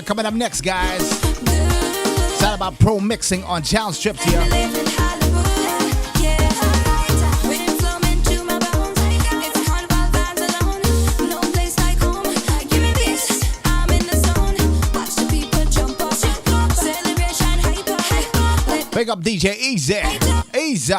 coming up next, guys. It's all about pro mixing on Challenge Trips here. Big up DJ Easy. Easy.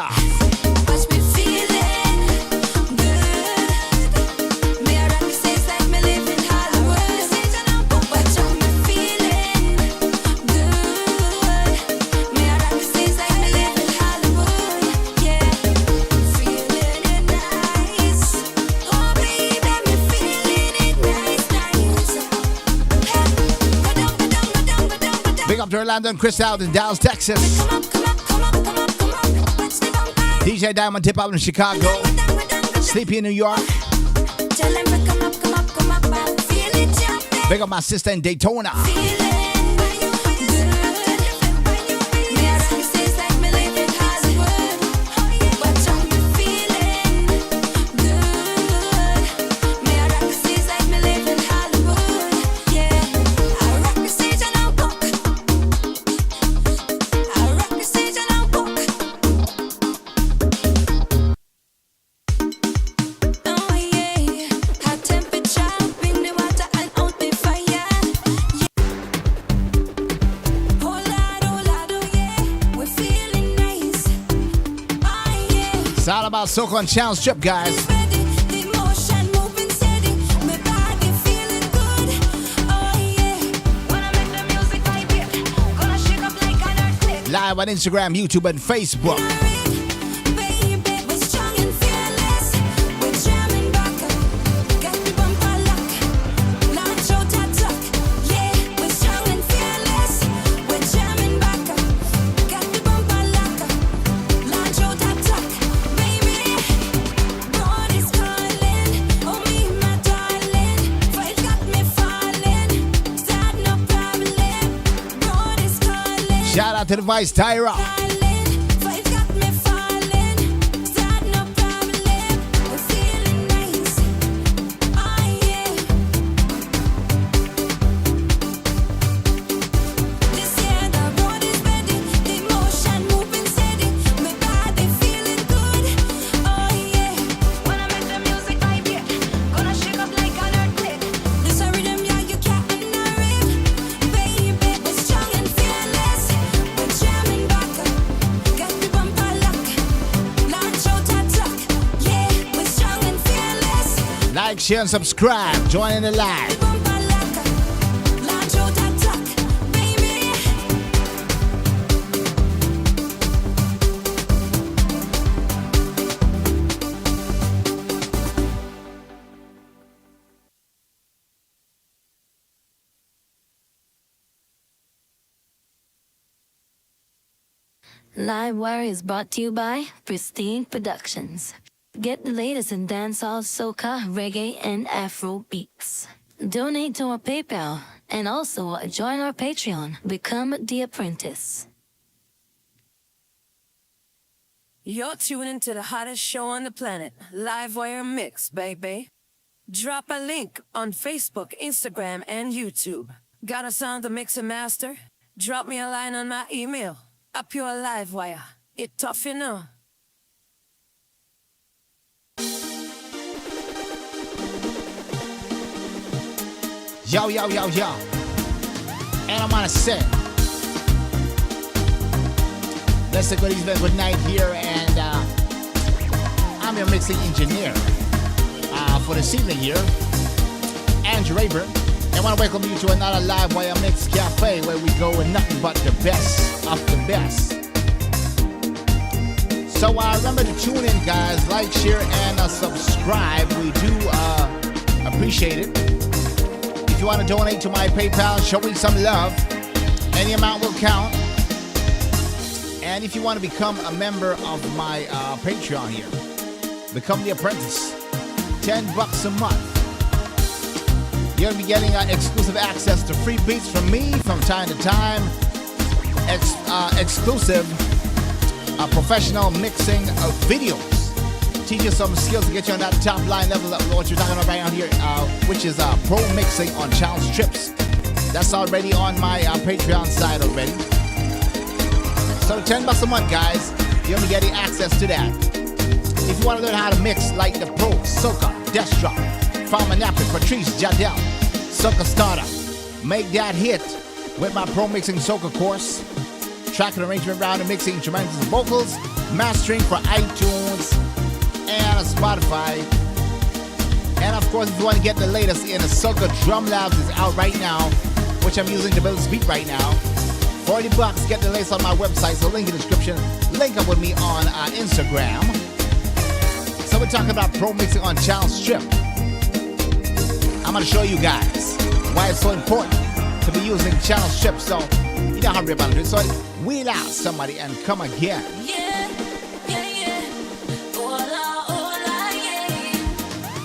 Big up to Orlando and Chris out in Dallas, Texas. DJ Diamond Tip out in Chicago. Sleepy in New York. Big up my sister in Daytona. It's all about Soca and Challenge Trip, guys. Live on Instagram, YouTube, and Facebook. Shout out to the Vice Tyra. Like, share, and subscribe. Join in the live. Livewire is brought to you by Pristine Productions. Get the latest in dancehall, soca, reggae, and Afro beats. Donate to our PayPal and also join our Patreon. Become The Apprentice. You're tuning to the hottest show on the planet, Livewire Mix, baby. Drop a link on Facebook, Instagram, and YouTube. Got a song to mix and master? Drop me a line on my email. A pure Livewire. It tough, you know. Yo, yo, yo, yo. And I'm on a set. Let's say good night here, and I'm your mixing engineer for this evening here, Andrew Rayburn. And I want to welcome you to another Livewire Mix Cafe where we go with nothing but the best of the best. So remember to tune in, guys. Like, share, and subscribe. We do appreciate it. If you want to donate to my PayPal, show me some love. Any amount will count. And if you want to become a member of my Patreon here, become The Apprentice. $10 a month. You're going to be getting exclusive access to free beats from me from time to time. Exclusive professional mixing of videos. Teach you some skills to get you on that top line level of what you're talking about right on here, which is pro mixing on Challenge Trips. That's already on my Patreon side already. So $10 a month, guys. You're gonna be getting access to that. If you want to learn how to mix like the Pro, Soca, Desktop, Farmer Nappy, Patrice Jadel, Soca Starter, make that hit with my Pro Mixing Soca course. Track and arrangement, round and mixing, instrumentals and vocals, mastering for iTunes and Spotify. And of course, if you want to get the latest in the Soca Drum Labs is out right now, which I'm using to build this beat right now. $40, get the latest on my website, so link in the description. Link up with me on Instagram. So we're talking about Pro Mixing on Channel Strip. I'm going to show you guys why it's so important to be using Channel Strip. So you know how to about it. So wheel out somebody and come again. Yeah, yeah, yeah. Hola, hola, yeah.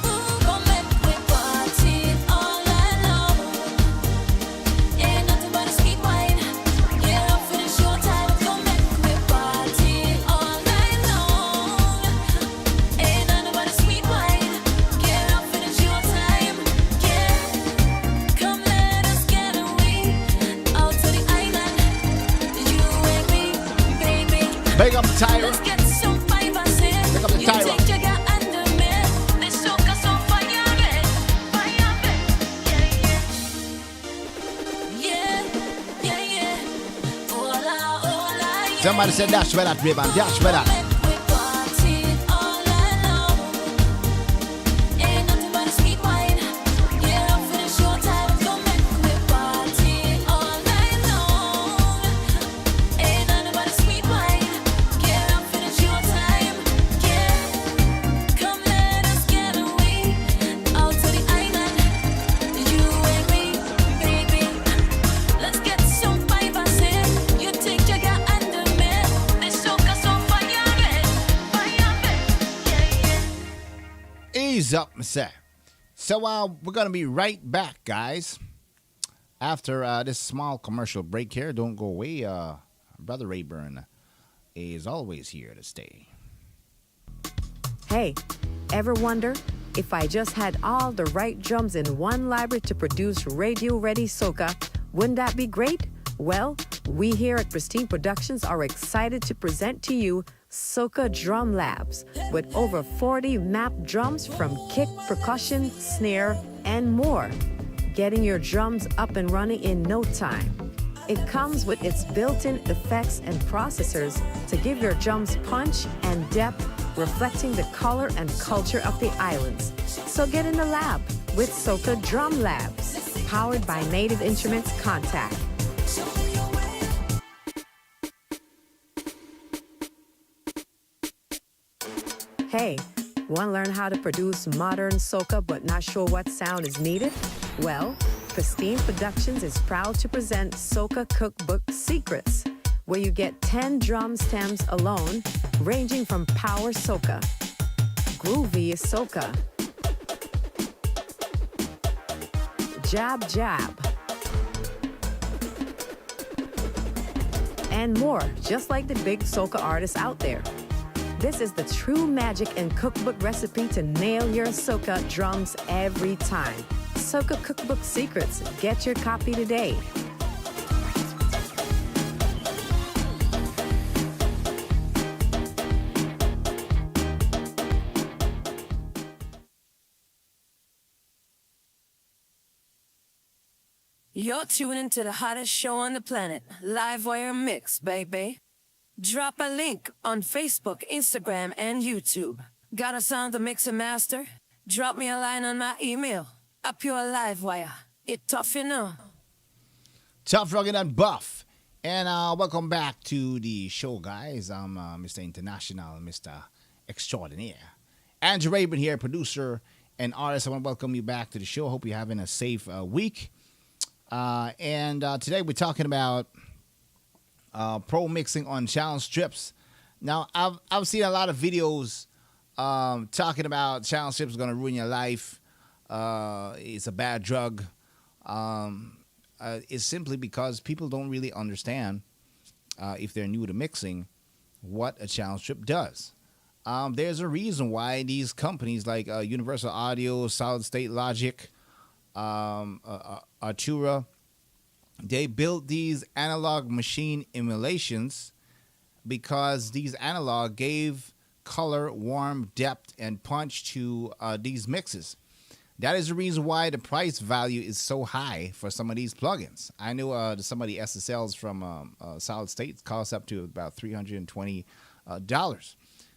Ooh, gon' make we party all night long. Ain't nothing but a sweet wine. Get up for the showtime. Gon' make we party all night long. Ain't nothing but a sweet wine. Get up for the showtime. Yeah. Come let us get away out to the island. You and me, baby. Big up Tyra. Let's get some vibes in. Pick up the You Tyra. take your girl under me. This soca so fire red, fire red. Yeah, yeah, yeah, yeah, yeah. Hola, hola, yeah. Somebody said dash for that, ribbon. Dash for that. Make we party all night long. Ain't nothing but a sweet wine. Get up for the showtime. Go make we party all night long. Ain't nothing but a sweet wine. Get up for the showtime. Yeah. Come let us get away out to the island. You and me, baby. Let's get some vibes in. You take your girl under me. This soca so fire red, fire red. Yeah, yeah. Ease up, sir. So we're gonna be right back, guys. After this small commercial break here, don't go away. Brother Rayburn is always here to stay. Hey, ever wonder if I just had all the right drums in one library to produce radio-ready soca, wouldn't that be great? Well, we here at Pristine Productions are excited to present to you Soca Drum Labs with over 40 mapped drums from kick, percussion, snare, and more. Getting your drums up and running in no time. It comes with its built-in effects and processors to give your drums punch and depth, reflecting the color and culture of the islands. So get in the lab with Soca Drum Labs, powered by Native Instruments Contact. Hey, want to learn how to produce modern soca but not sure what sound is needed? Well, Pristine Productions is proud to present Soca Cookbook Secrets, where you get 10 drum stems alone, ranging from power soca, groovy soca, jab jab, and more, just like the big soca artists out there. This is the true magic and cookbook recipe to nail your soca drums every time. Soca Cookbook Secrets. Get your copy today. You're tuning to the hottest show on the planet, Livewire Mix, baby. Drop a link on Facebook, Instagram, and YouTube. Got a song to mix and master? Drop me a line on my email. A pure Livewire. It tough, you know. Tough, rugged, and buff. And welcome back to the show, guys. I'm Mr. International, Mr. Extraordinaire. Andrew Rayburn here, producer and artist. I want to welcome you back to the show. Hope you're having a safe week. And today we're talking about pro mixing on challenge strips. Now, I've seen a lot of videos talking about challenge strips going to ruin your life. It's a bad drug. It's simply because people don't really understand, if they're new to mixing, what a challenge strip does. There's a reason why these companies like Universal Audio, Solid State Logic, Artura, They built these analog machine emulations because these analog gave color, warmth, depth, and punch to these mixes. That is the reason why the price value is so high for some of these plugins. I know some of the SSLs from Solid State cost up to about $320.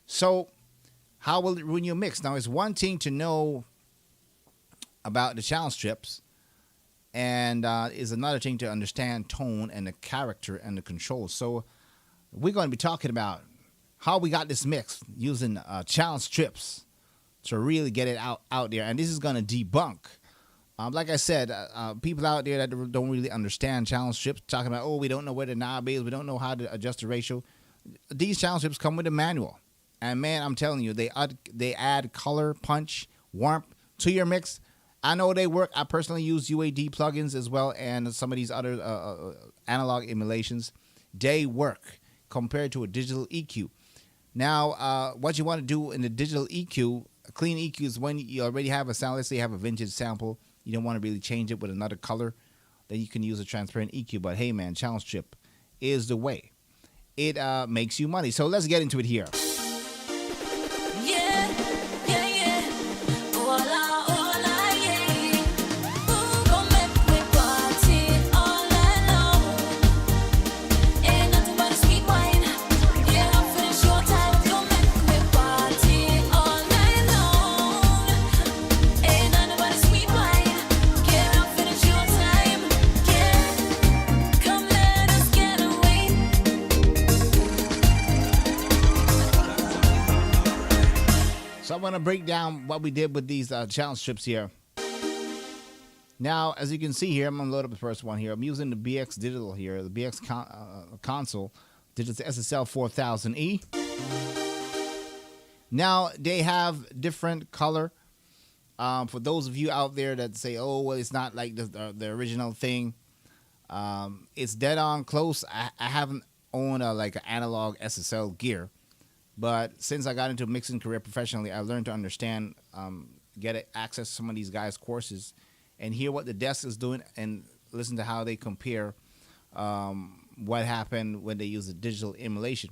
So how will it ruin your mix? Now, it's one thing to know about the channel strips, and is another thing to understand tone and the character and the control. So we're going to be talking about how we got this mix using channel strips to really get it out there. And this is going to debunk, like I said, people out there that don't really understand channel strips, talking about, oh, we don't know where the knob is, we don't know how to adjust the ratio. These channel strips come with a manual. And man, I'm telling you, they add color, punch, warmth to your mix. I know they work. I personally use UAD plugins as well, and some of these other analog emulations. They work compared to a digital EQ. Now, what you want to do in the digital EQ, a clean EQ, is when you already have a sound. Let's say you have a vintage sample. You don't want to really change it with another color. Then you can use a transparent EQ. But hey, man, channel strip is the way. It makes you money. So let's get into it here. Yeah, yeah, yeah. Hola, hola, yeah. Ooh, gon' make me party all night long. Ain't nothing but a sweet wine. Yeah, I'll finish your time. Gon' make me party all night long. Ain't nothing but a sweet wine. Yeah, I'll finish your time. Yeah, come let us get away. So I want to break down what we did with these channel strips here. Now, as you can see here, I'm going to load up the first one here. I'm using the BX Digital here, the BX console, Digital SSL 4000E. Now, they have different color. For those of you out there that say, oh, well, it's not like the original thing. It's dead on close. I haven't owned like an analog SSL gear. But since I got into mixing career professionally, I learned to understand, get access to some of these guys' courses and hear what the desk is doing and listen to how they compare what happened when they use the digital emulation.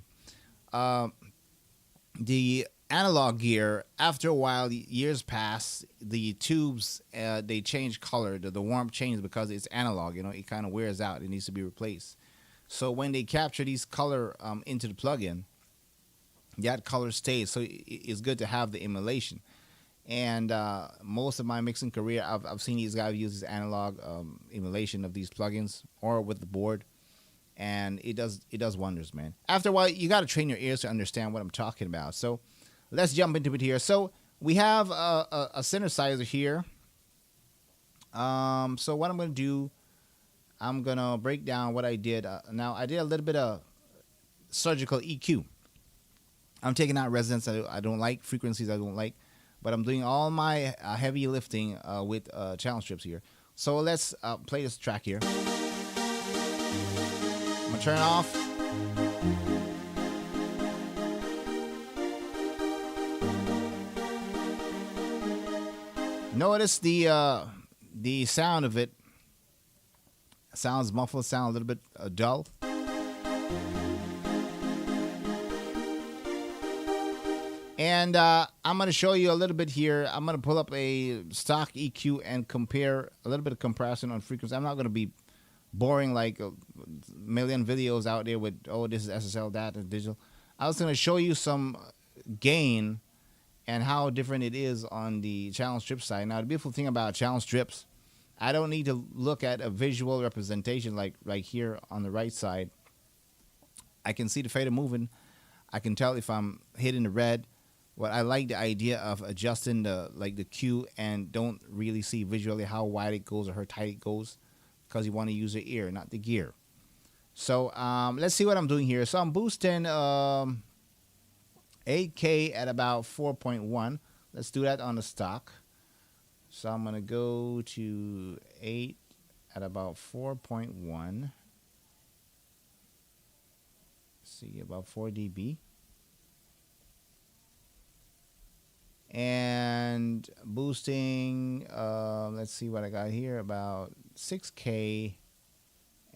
The analog gear, after a while, years pass, the tubes, they change color. The warmth changes because it's analog. You know, it kind of wears out. It needs to be replaced. So when they capture these color into the plugin, that color stays. So it's good to have the emulation. And most of my mixing career, I've seen these guys use this analog emulation of these plugins or with the board, and it does wonders, man. After a while, you got to train your ears to understand what I'm talking about. So let's jump into it here. So we have a synthesizer here. So what I'm going to do, I'm going to break down what I did. Now, I did a little bit of surgical EQ. I'm taking out resonance I don't like, frequencies I don't like, but I'm doing all my heavy lifting with channel strips here. So let's play this track here. I'm going to turn it off. Notice the sound of it. Sounds muffled, sound a little bit dull. And I'm going to show you a little bit here. I'm going to pull up a stock EQ and compare a little bit of comparison on frequency. I'm not going to be boring like a million videos out there with, oh, this is SSL, that is digital. I was going to show you some gain and how different it is on the channel strip side. Now, the beautiful thing about channel strips, I don't need to look at a visual representation like right here on the right side. I can see the fader moving. I can tell if I'm hitting the red. What I like the idea of adjusting the Q and don't really see visually how wide it goes or how tight it goes, because you want to use your ear, not the gear. So let's see what I'm doing here. So I'm boosting 8K at about 4.1. Let's do that on the stock. So I'm going to go to 8 at about 4.1. See, about 4 dB. And boosting, let's see what I got here, about 6K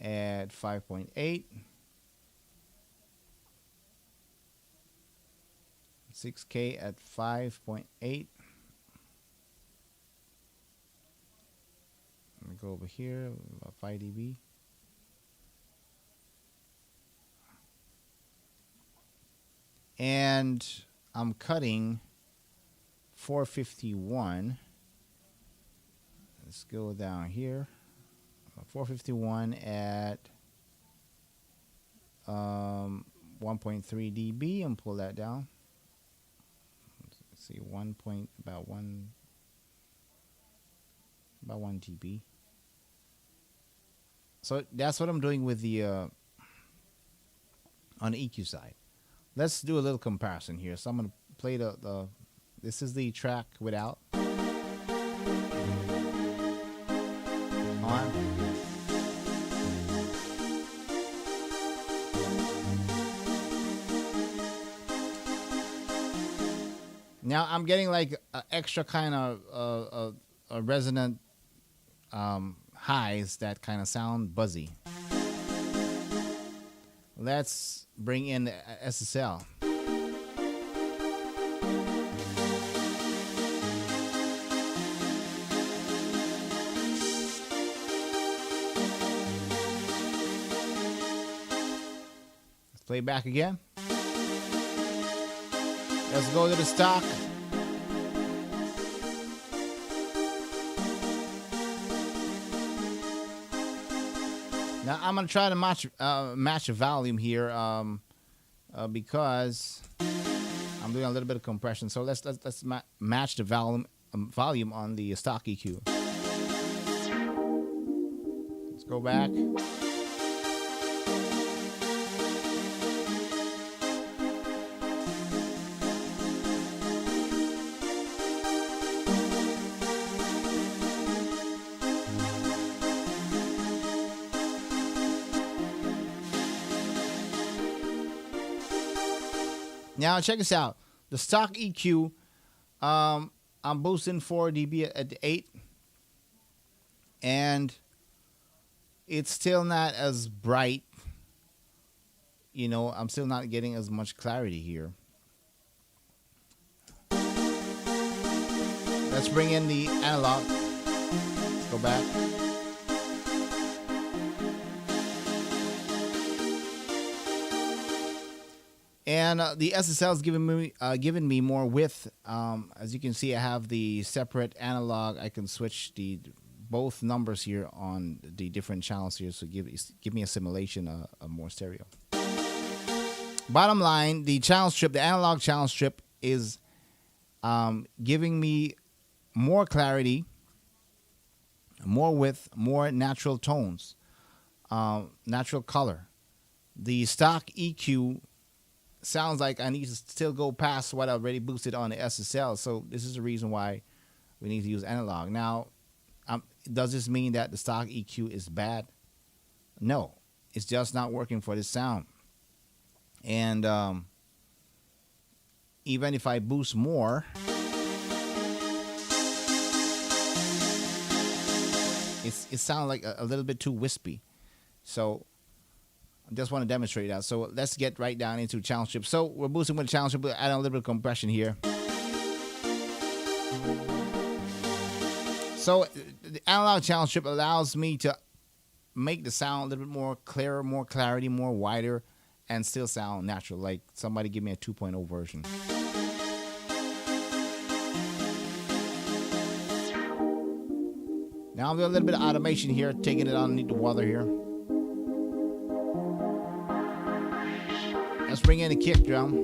at 5.8. 6K at 5.8. Let me go over here, about 5 dB. And I'm cutting 451. Let's go down here. 451 at 1.3 dB and pull that down. Let's see, about 1 dB. So that's what I'm doing with the on the EQ side. Let's do a little comparison here. So I'm gonna play the this is the track without on. Now I'm getting like an extra kind of a resonant highs that kind of sound buzzy. Let's bring in the SSL. Let's play back again. Let's go to the stock. Now I'm gonna try to match the volume here because I'm doing a little bit of compression. So let's match the volume on the stock EQ. Let's go back. Now check this out. The stock EQ, I'm boosting 4 dB at the 8, and it's still not as bright. You know, I'm still not getting as much clarity here. Let's bring in the analog. Let's go back. And the SSL is giving me more width. As you can see, I have the separate analog. I can switch both numbers here on the different channels here, so give me a simulation of more stereo. Bottom line, the channel strip, the analog channel strip, is giving me more clarity, more width, more natural tones, natural color. The stock EQ sounds like I need to still go past what I already boosted on the SSL. So this is the reason why we need to use analog. Now, does this mean that the stock EQ is bad? No, it's just not working for this sound. And even if I boost more, it sounds like a little bit too wispy. So I just want to demonstrate that. So let's get right down into channel strip. So we're boosting with the channel strip, but adding a little bit of compression here. So the analog channel strip allows me to make the sound a little bit more clearer, more clarity, more wider, and still sound natural. Like somebody give me a 2.0 version. Now I'm doing a little bit of automation here, taking it underneath the water here. Let's bring in the kick drum.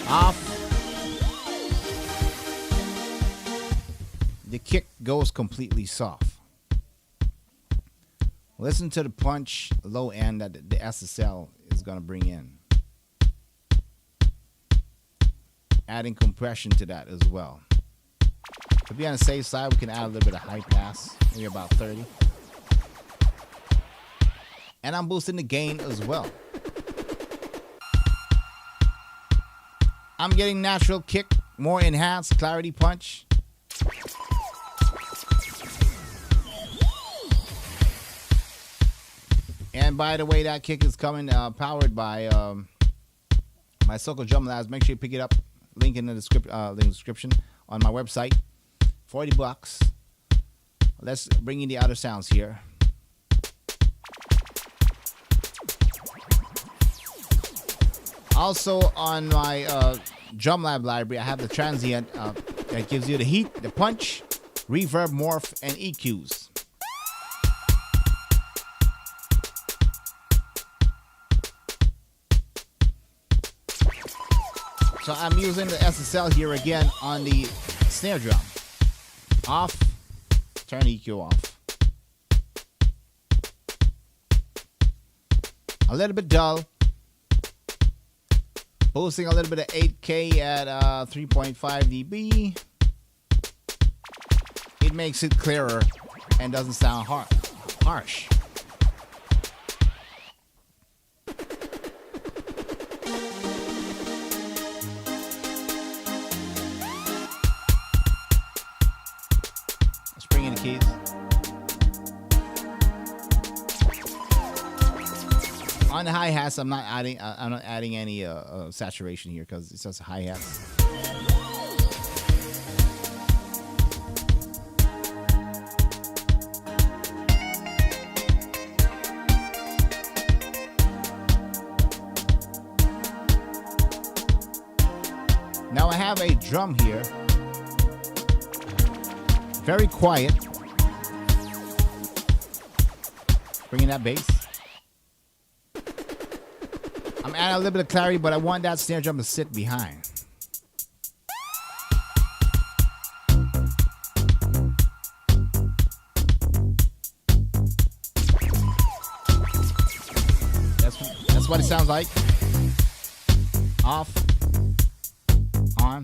Off. The kick goes completely soft. Listen to the punch low end that the SSL is going to bring in. Adding compression to that as well. To be on the safe side, we can add a little bit of high pass, maybe about 30. And I'm boosting the gain as well. I'm getting natural kick, more enhanced clarity punch. And by the way, that kick is coming powered by my Soca Drum Labs. Make sure you pick it up. Link in the description on my website. $40. Let's bring in the other sounds here. Also on my Drum Lab library, I have the transient that gives you the heat, the punch, reverb, morph, and EQs. So I'm using the SSL here again on the snare drum. Off, turn EQ off. A little bit dull. Boosting a little bit of 8K at 3.5 dB. It makes it clearer and doesn't sound harsh. Let's bring in the keys. On the hi-hats, I'm not adding any saturation here because it's just hi-hats. Now I have a drum here. Very quiet. Bringing that bass. I'm adding a little bit of clarity, but I want that snare drum to sit behind. That's what it sounds like. Off. On.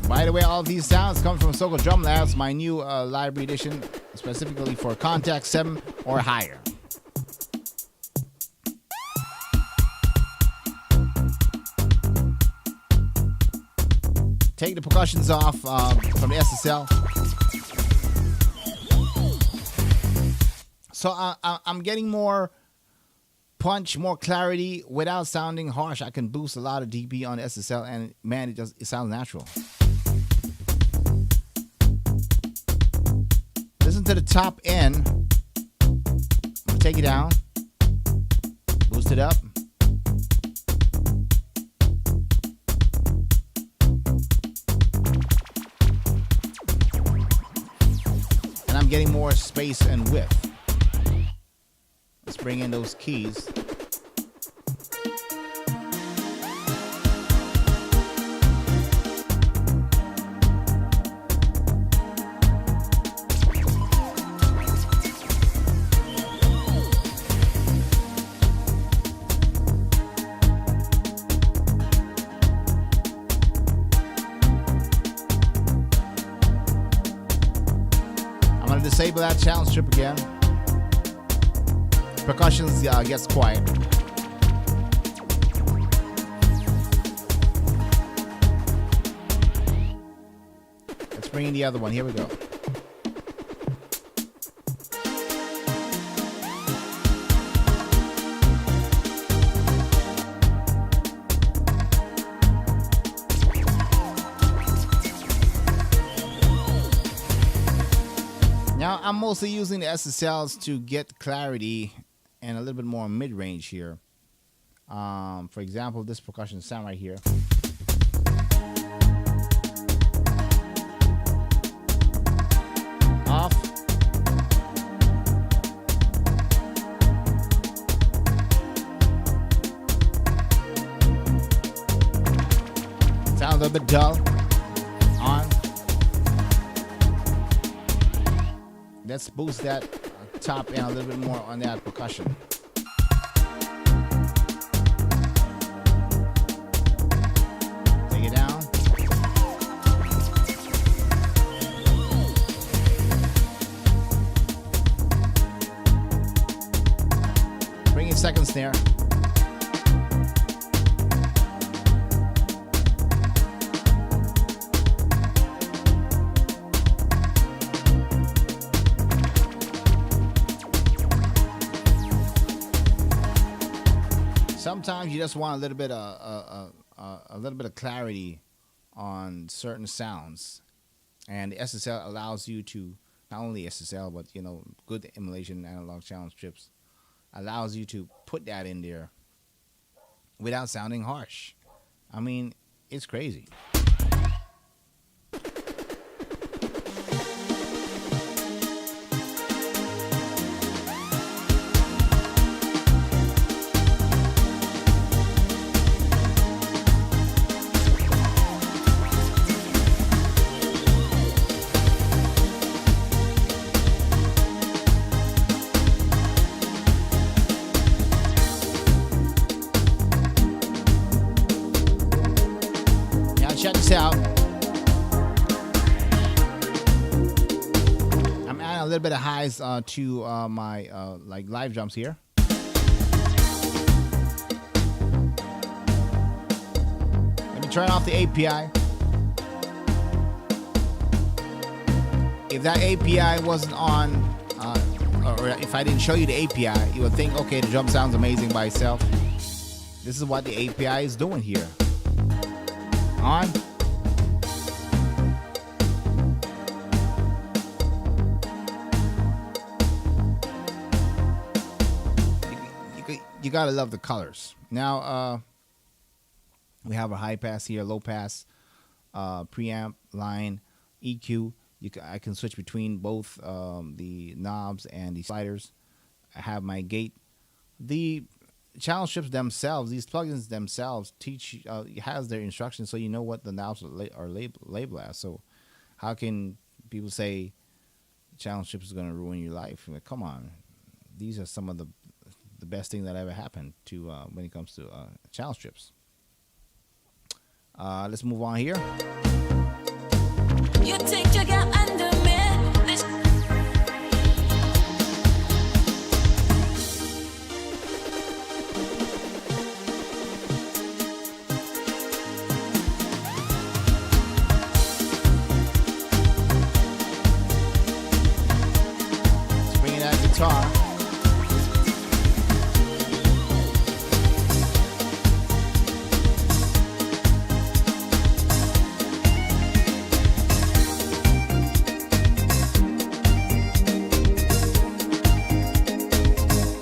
By the way, all of these sounds come from Soca Drum Labs, my new library edition, specifically for Contact 7 or higher. Take the percussions off from the SSL. So I'm getting more punch, more clarity without sounding harsh. I can boost a lot of dB on the SSL, and man, it sounds natural. Listen to the top end. I'm gonna take it down, boost it up. And I'm getting more space and width. Let's bring in those keys. Disable that challenge strip again. Percussions gets quiet. Let's bring in the other one. Here we go. Now, I'm mostly using the SSLs to get clarity and a little bit more mid-range here. For example, this percussion sound right here. Off. Sound a little bit dull. On. Let's boost that top end a little bit more on that percussion. there. Sometimes you just want a little bit of clarity on certain sounds, and the SSL allows you to, not only SSL but good emulation analog challenge strips allows you to put that in there without sounding harsh. I mean, it's crazy. Check this out. I'm adding a little bit of highs to my like live drums here. Let me turn off the API. If that API wasn't on, or if I didn't show you the API, you would think, okay, the drum sounds amazing by itself. This is what the API is doing here. On. You gotta love the colors. Now we have a high pass here, low pass, preamp, line, EQ. I can switch between both the knobs and the sliders. I have my gate. The channel strips themselves, these plugins themselves teach has their instructions, so you know what the knobs are labeled as. So how can people say channel strips is going to ruin your life? I mean, come on, these are some of the best thing that ever happened to when it comes to channel strips. Let's move on here. You think you got under me? Guitar.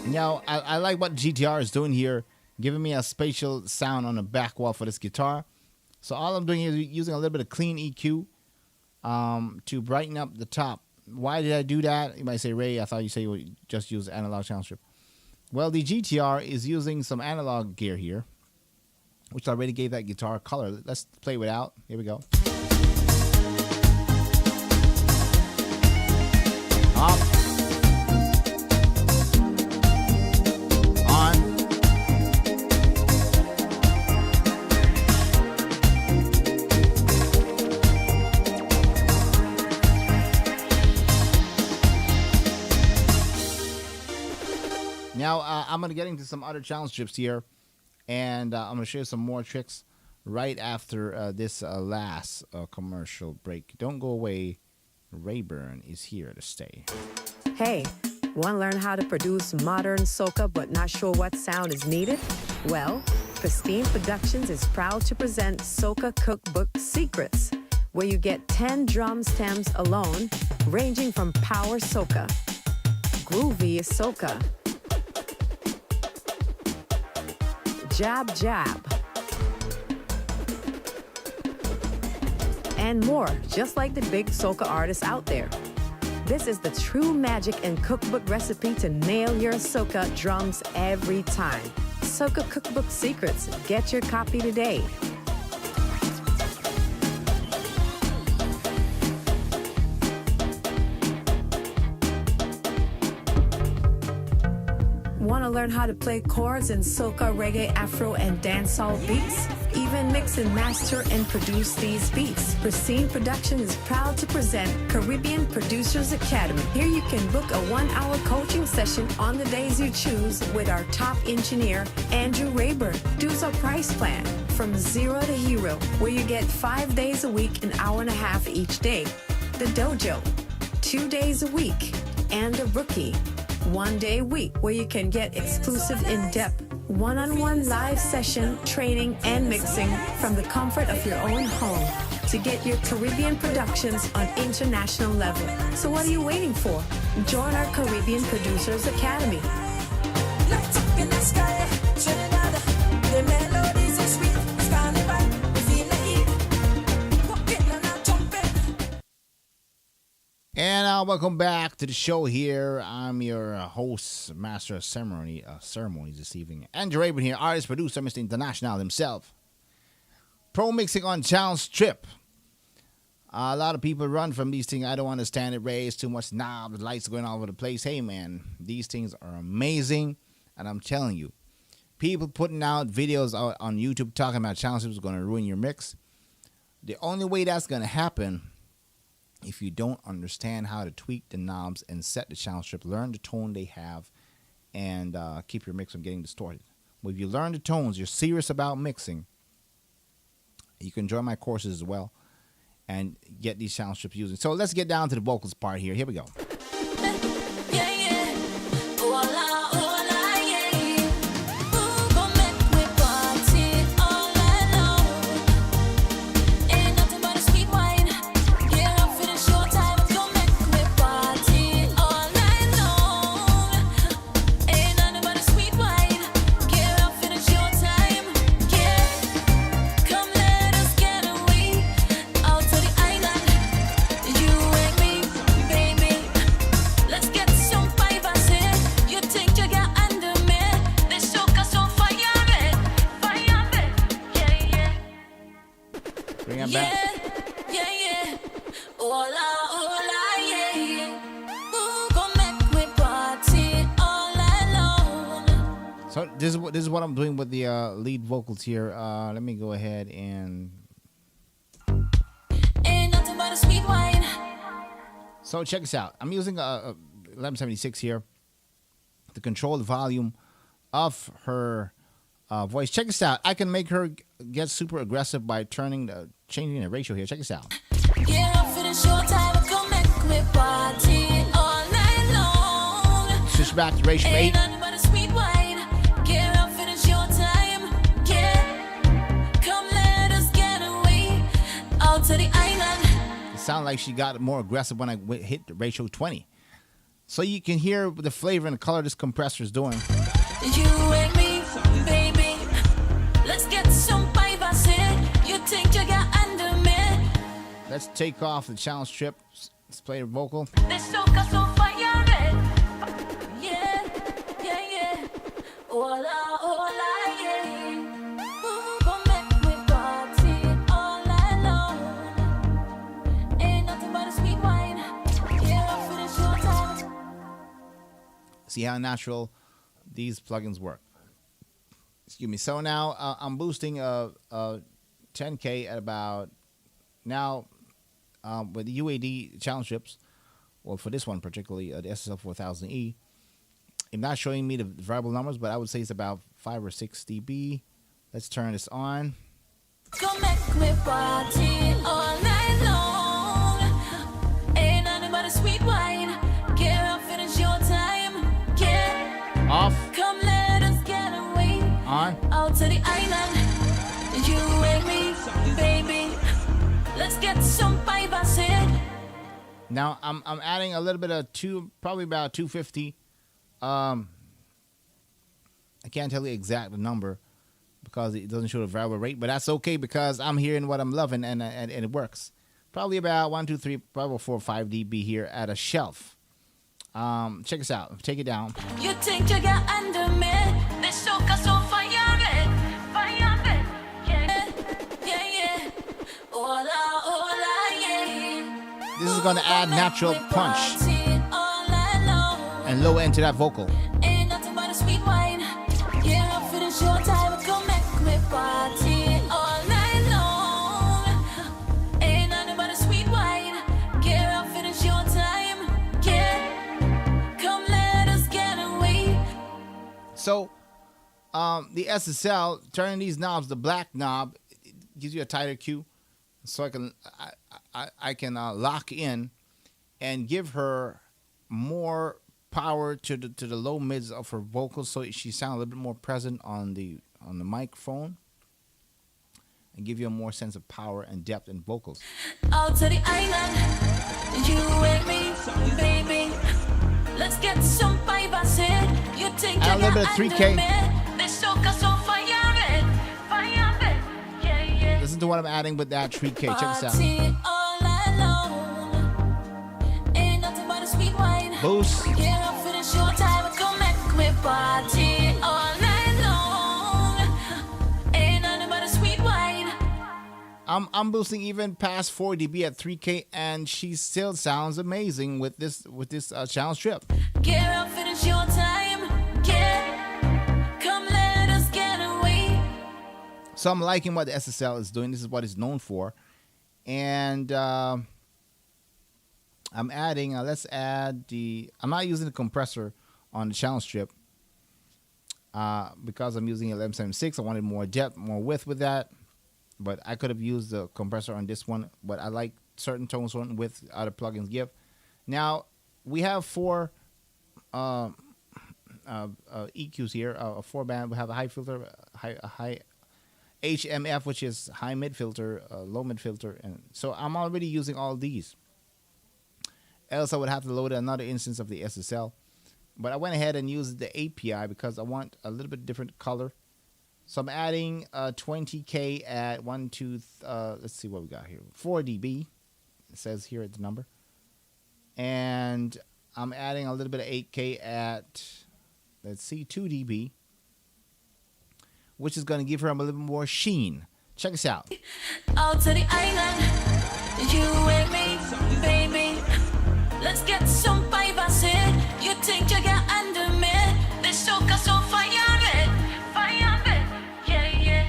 Now, I like what GTR is doing here, giving me a spatial sound on the back wall for this guitar. So all I'm doing is using a little bit of clean EQ to brighten up the top. Why did I do that? You might say, Ray, I thought you said you would just use analog channel strip. Well, the GTR is using some analog gear here, which already gave that guitar color. Let's play without. Here we go. Off. On. Now, I'm going to get into some other challenge strips here, and I'm going to show you some more tricks right after this last commercial break. Don't go away. Rayburn is here to stay. Hey, want to learn how to produce modern soca but not sure what sound is needed? Well, Pristine Productions is proud to present Soca Cookbook Secrets, where you get 10 drum stems alone, ranging from power soca, groovy soca, jab jab, and more, just like the big soca artists out there. This is the true magic and cookbook recipe to nail your soca drums every time. Soca Cookbook Secrets. Get your copy today. Want to learn how to play chords in soca, reggae, afro, and dancehall beats? Even even mix and master and produce these beats. Pristine Production is proud to present Caribbean Producers Academy. Here you can book a 1-hour coaching session on the days you choose with our top engineer, Andrew Rayburn. Dues our price plan from 0 to hero, where you get 5 days a week, an hour and a half each day. The Dojo, 2 days a week, and the Rookie, 1 day a week, where you can get exclusive in-depth one-on-one live session training and mixing from the comfort of your own home to get your Caribbean productions on international level. So what are you waiting for? Join our Caribbean Producers Academy. Lights up in the sky, Trinidad. The melodies are sweet, it's carnival. We feel the heat, walking and a jumping. And welcome back to the show here. I'm your host, Master of Ceremonies this evening. Andrew Rayburn here, artist, producer, Mr. International himself. Pro mixing on Challenge Trip. A lot of people run from these things. I don't understand it, Ray. It's too much knobs, lights going all over the place. Hey, man, these things are amazing. And I'm telling you, people putting out videos on YouTube talking about Challenge Trip is going to ruin your mix. The only way that's going to happen, if you don't understand how to tweak the knobs and set the channel strip, learn the tone they have, and keep your mix from getting distorted. Well, if you learn the tones, you're serious about mixing, you can join my courses as well and get these channel strips using. So let's get down to the vocals part here. Here we go. Yeah, yeah. Hola, hola, yeah, yeah. Ooh, go make we party all night long. Ain't nothing but a sweet wine. Yeah, I'm feeling short time. Go make we party all night long. Ain't nothing but a sweet wine. Yeah, I'm feeling short time. Yeah, come let us get away out to the island. You and me, baby. Let's get some privacy. You think you got under me? This soca so fire red. Yeah, yeah. Bring it back. Yeah, yeah. Hola, hola, yeah, yeah. Ooh, go make we party all night long. So this is what I'm doing with the lead vocals here. Let me go ahead and Ain't nothing but a sweet wine. so check this out. I'm using a 1176 here to control the volume of her voice. Check this out. I can make her get super aggressive by changing the ratio here. Check this out. Yeah, I'm feeling short time. Go make we party all night long. Switch back to ratio 8. Ain't nothing but a sweet wine. Yeah, I'm feeling short time. Yeah, come let us get away out to the island. It sounded like she got more aggressive when I hit the ratio 20. So you can hear the flavor and the color this compressor is doing. You and me, baby. Let's get some privacy. You think you got under me? Let's take off the challenge strip. Let's play the vocal. This soca so fire red. Yeah, yeah, yeah. Hola, hola, yeah. Ooh, go make we party all night long. Ain't nothing but a sweet wine. Yeah, I'm feeling short time. See how natural these plugins work. Excuse me. So now I'm boosting 10K at about now with the UAD challenge strips, or for this one particularly, the SSL 4000E. I'm not showing me the variable numbers, but I would say it's about 5 or 6 dB. Let's turn this on. Go make me party all night long. Ain't nothing but a sweet wine. Yeah, I'm feeling short time. Yeah, Off. come let us get away On. out to the island. You and me, baby. Let's get some privacy. Now I'm adding a little bit of probably about 250. I can't tell you exact the number because it doesn't show the variable rate, but that's okay because I'm hearing what I'm loving and it works. Probably about 1, 2, 3, probably 4 or 5 dB here at a shelf. Check this out. Take it down. You think you got under me? This soca so fire red. Yeah, yeah, yeah. Hola, hola, yeah. This is going to add natural punch and low end to that vocal. Ain't nothing but a sweet wine. Yeah, I'm feeling short time. Come make me party all night. the SSL, turning these knobs, the black knob it gives you a tighter cue, so I can lock in and give her more power to the low mids of her vocals, so she sounds a little bit more present on the microphone, and give you a more sense of power and depth in vocals. Out to the island, you and me, baby. Let's get some vibe, I said. You think Add a little bit of 3K. This soca so fire red, yeah, yeah. Listen to what I'm adding with that 3K. Check this out. Party all night long. Ain't nothing but a sweet wine. Boost. Get up for the show time, come make we party all night long. Ain't nothing but a sweet wine. I'm boosting even past 4 dB at 3K, and she still sounds amazing with this channel strip. Get up for the show time, yeah. Come let us get away. So I'm liking what the SSL is doing. This is what it's known for, and I'm adding. Let's add the. I'm not using the compressor on the channel strip because I'm using 1176. I wanted more depth, more width with that. But I could have used the compressor on this one. But I like certain tones, certain width other plugins give. Now, we have 4 EQs here. A 4-band. We have a high filter, a high HMF, which is high mid filter, low mid filter. And so I'm already using all these. Else I would have to load another instance of the SSL. But I went ahead and used the API because I want a little bit different color. So I'm adding 20K at let's see what we got here. 4 dB. It says here at the number. And I'm adding a little bit of 8K at, let's see, 2 dB. Which is going to give her a little more sheen. Check this out. Out to the island, you and me, baby. Let's get some vibe, I said. You think you got under me? This soca so fire red, yeah, yeah.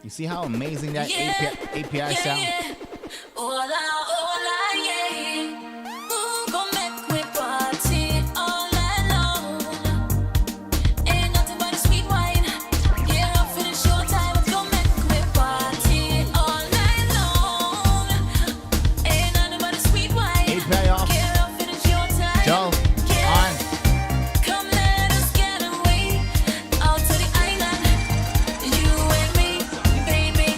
You see how amazing that Yeah, API sound? yeah. Hola, yeah. Ooh, go make we party all night long. Ain't nothing but a sweet wine. Get up for the show time, go make we party all night long. Ain't nothing but a sweet wine. API off. Get up for the show time. Joe, Yeah. on. Come let us get away out to the island, you and me, baby.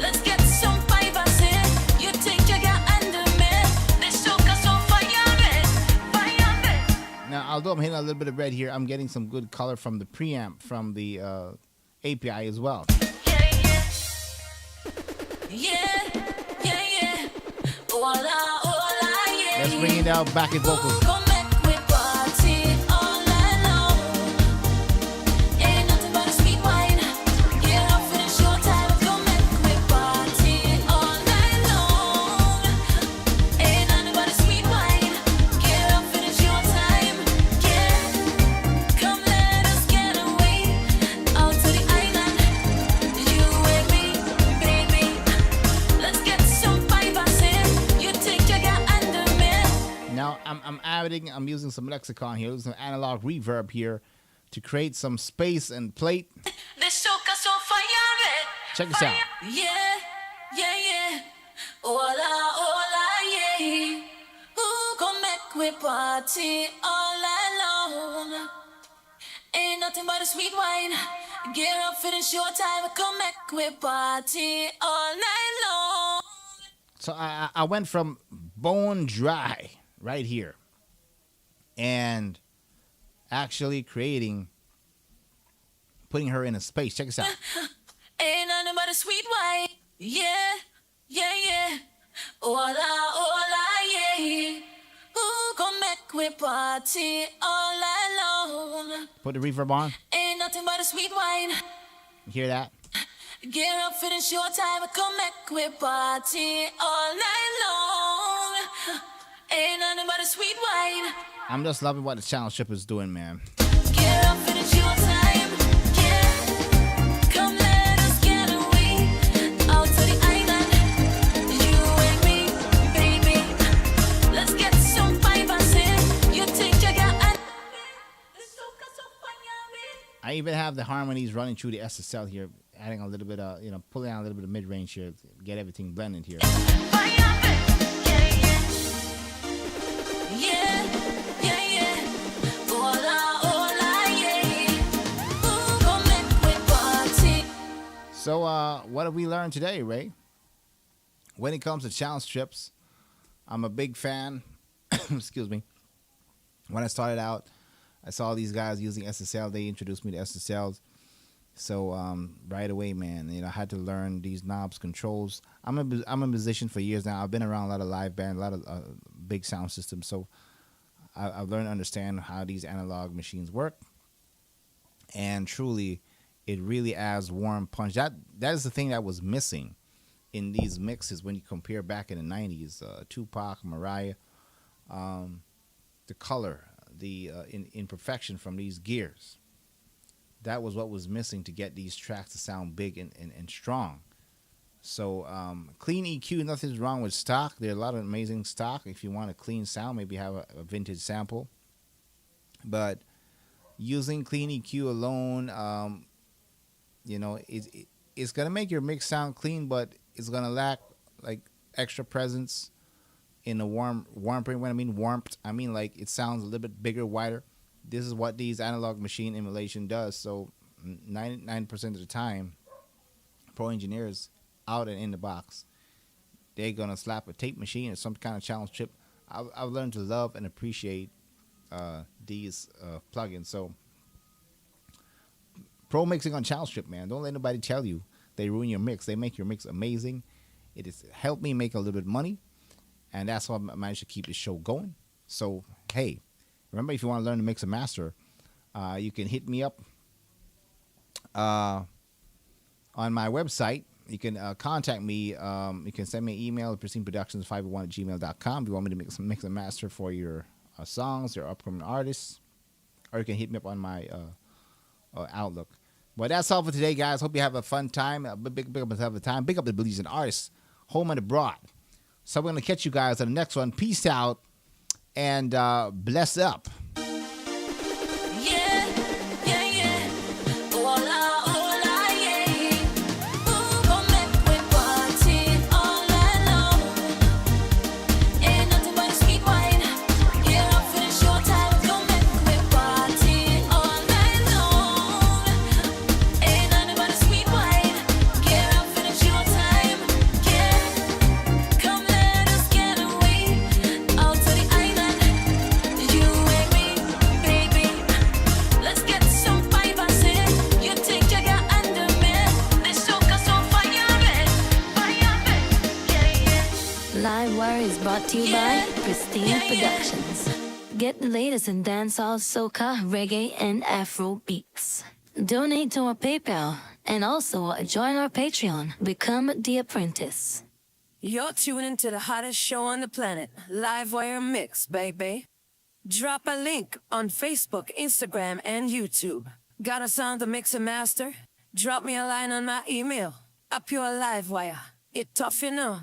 Let's get some vibe, I said. You think you got under me? This soca so fire red, Now, although I'm hitting a little bit of red here, I'm getting some good color from the preamp, from the API as well. yeah, yeah. Hola, yeah. Let's bring it out back in vocals. Go make we party all night long. Ain't nothing but a sweet wine. Get up for the show time, go make we party all night long. Ain't nothing but a sweet wine. Get up for the show time, yeah. Come let us get away out to the island, you and me, baby. Let's get some vibe, I said. You think you got under me? Now, I'm using some lexicon here, using some analog reverb here to create some space and plate. This soca so fire red. Check this out. Yeah, yeah. Hola, yeah. Ooh, go make we party all night long. Ain't nothing but a sweet wine. Get up for the show time, come make we party all night long. So I went from bone dry right here and actually putting her in a space. Check this out. Ain't nothing but a sweet wine. Yeah. Hola, yeah. Ooh, go make we party all night long. Put the reverb on. Ain't nothing but a sweet wine. You hear that? Get up for the show time, come make we party all night long. Ain't nothing but a sweet wine. I'm just loving what the channel strip is doing, man. Get up for the show time, yeah. Come let us get away out to the island, you and me, baby. Let's get some vibe, I said. You think you got even have the harmonies running through the SSL here, adding a little bit of, pulling out a little bit of mid-range here, get everything blended here. So, what have we learned today, Ray? When it comes to challenge trips, I'm a big fan. Excuse me. When I started out, I saw these guys using SSL. They introduced me to SSLs. So right away, man, I had to learn these knobs, controls. I'm a musician for years now. I've been around a lot of live bands, a lot of big sound systems. So I've learned to understand how these analog machines work. And truly, it really adds warm punch. That is the thing that was missing in these mixes when you compare back in the 90s. Tupac, Mariah, the color, the imperfection from these gears. That was what was missing to get these tracks to sound big and strong. So clean EQ, nothing's wrong with stock. There are a lot of amazing stock. If you want a clean sound, maybe have a vintage sample. But using clean EQ alone, it's going to make your mix sound clean, but it's going to lack like extra presence in the warm. When I mean warmth, I mean like it sounds a little bit bigger, wider. This is what these analog machine emulation does. So 99% of the time, pro engineers out and in the box, they're going to slap a tape machine or some kind of challenge chip. I've learned to love and appreciate these plugins. So pro mixing on challenge chip, man. Don't let anybody tell you they ruin your mix. They make your mix amazing. It has helped me make a little bit of money, and that's why I managed to keep the show going. So, hey, remember, if you want to learn to mix and master, you can hit me up on my website. You can contact me. You can send me an email at priscineproductions501@gmail.com if you want me to mix and master for your songs, your upcoming artists, or you can hit me up on my Outlook. Well, that's all for today, guys. Hope you have a fun time. Big up yourself the time. Big up the Belize and artists, home and abroad. So we're going to catch you guys on the next one. Peace out and bless up. Livewire is brought to you by Pristine Productions. Get the latest in dancehall, soca, reggae, and Afro beats. Donate to our PayPal and also join our Patreon. Become the apprentice. You're tuning to the hottest show on the planet, Livewire Mix, baby. Drop a link on Facebook, Instagram, and YouTube. Got a song to mix and master? Drop me a line on my email. Up your Livewire. It tough, you know.